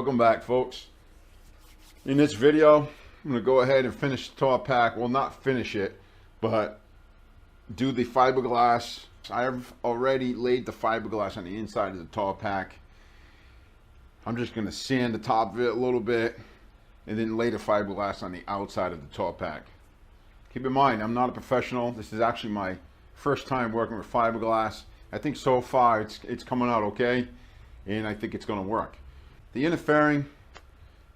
Welcome back, folks. In this video, I'm going to go ahead and finish the top pack. Well, not finish it, but do the fiberglass. I've already laid the fiberglass on the inside of the top pack. I'm just going to sand the top of it a little bit and then lay the fiberglass on the outside of the top pack. Keep in mind, I'm not a professional. This is actually my first time working with fiberglass. I think so far it's coming out okay, and I think it's going to work. The inner fairing,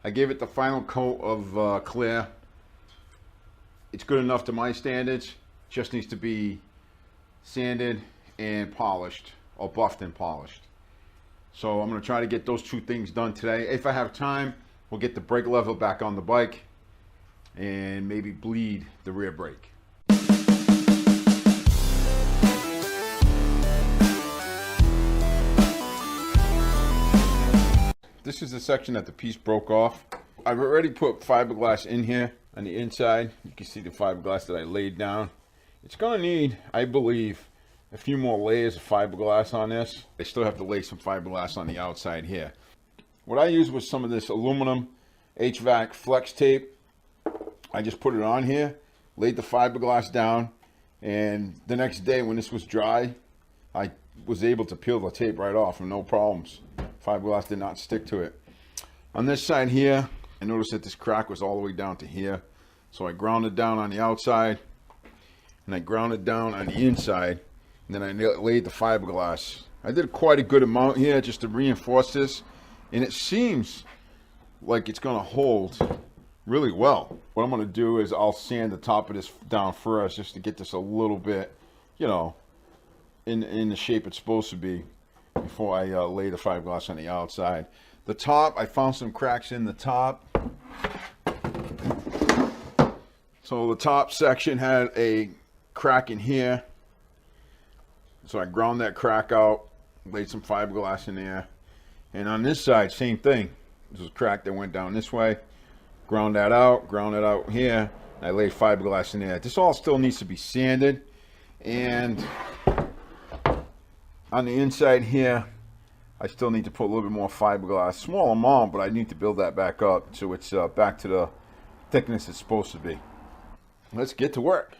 I gave it the final coat of clear. It's good enough to my standards. Just needs to be sanded and polished, or buffed and polished. So I'm going to try to get those two things done today. If I have time, we'll get the brake lever back on the bike and maybe bleed the rear brake. This is the section that the piece broke off. I've already put fiberglass in here on the inside. You can see the fiberglass that I laid down. It's going to need, I believe, a few more layers of fiberglass on this. I still have to lay some fiberglass on the outside here. What I used was some of this aluminum HVAC flex tape. I just put it on here, laid the fiberglass down, and the next day when this was dry, I was able to peel the tape right off and no problems. Fiberglass did not stick to it. On this side here, I noticed that this crack was all the way down to here. So I grounded down on the outside and I grounded down on the inside, and then I laid the fiberglass. I did quite a good amount here just to reinforce this, and it seems like it's going to hold really well. What I'm going to do is I'll sand the top of this down first just to get this a little bit, you know, in the shape it's supposed to be before I lay the fiberglass on the outside. The top, I found some cracks in the top. So the top section had a crack in here. So I ground that crack out, laid some fiberglass in there. And on this side, same thing. This was a crack that went down this way. Ground it out here. I laid fiberglass in there. This all still needs to be sanded. And on the inside here, I still need to put a little bit more fiberglass. Small amount, but I need to build that back up so it's back to the thickness it's supposed to be. Let's get to work.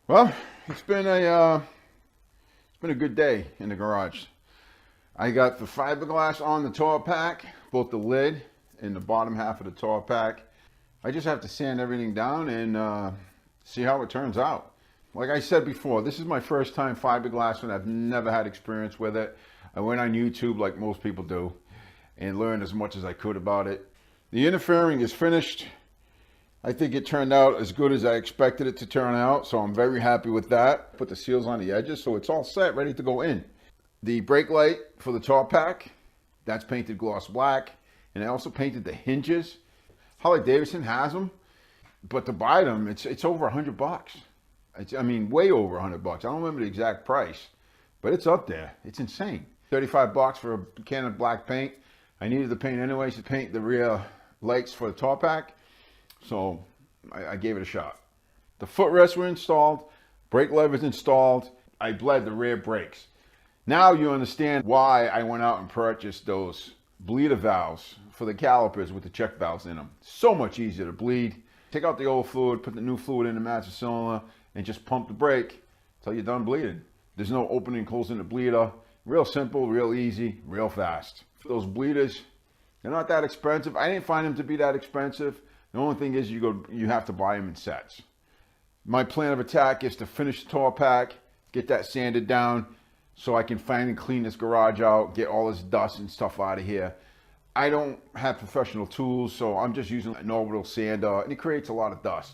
Well, it's been a good day in the garage. I got the fiberglass on the top pack, both the lid and the bottom half of the top pack. I just have to sand everything down and see how it turns out. Like I said before, this is my first time fiberglass and I've never had experience with it. I went on YouTube like most people do and learned as much as I could about it. The interfering is finished. I think it turned out as good as I expected it to turn out, so I'm very happy with that. Put the seals on the edges, so it's all set, ready to go in. The brake light for the top pack, that's painted gloss black, and I also painted the hinges. Harley Davidson has them, but to buy them, it's over $100. I mean, way over $100. I don't remember the exact price, but it's up there. It's insane. $35 for a can of black paint. I needed the paint anyways to paint the rear lights for the top pack. So I gave it a shot. The footrests were installed, brake levers installed. I bled the rear brakes. Now you understand why I went out and purchased those bleeder valves for the calipers with the check valves in them. So much easier to bleed. Take out the old fluid, put the new fluid in the master cylinder, and just pump the brake until you're done bleeding. There's no opening and closing the bleeder. Real simple, real easy, real fast. Those bleeders, they're not that expensive. I didn't find them to be that expensive. The only thing is you have to buy them in sets. My plan of attack is to finish the top pack, get that sanded down so I can finally clean this garage out, get all this dust and stuff out of here. I don't have professional tools, so I'm just using an orbital sander, and it creates a lot of dust,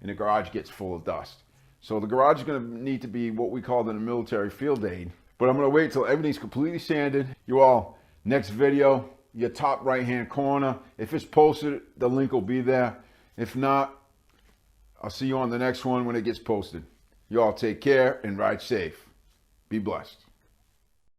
and the garage gets full of dust. So the garage is going to need to be what we call in the military field aid, but I'm going to wait till everything's completely sanded. You all, next video, your top right hand corner. If it's posted, the link will be there. If not, I'll see you on the next one when it gets posted. You all take care and ride safe. Be blessed.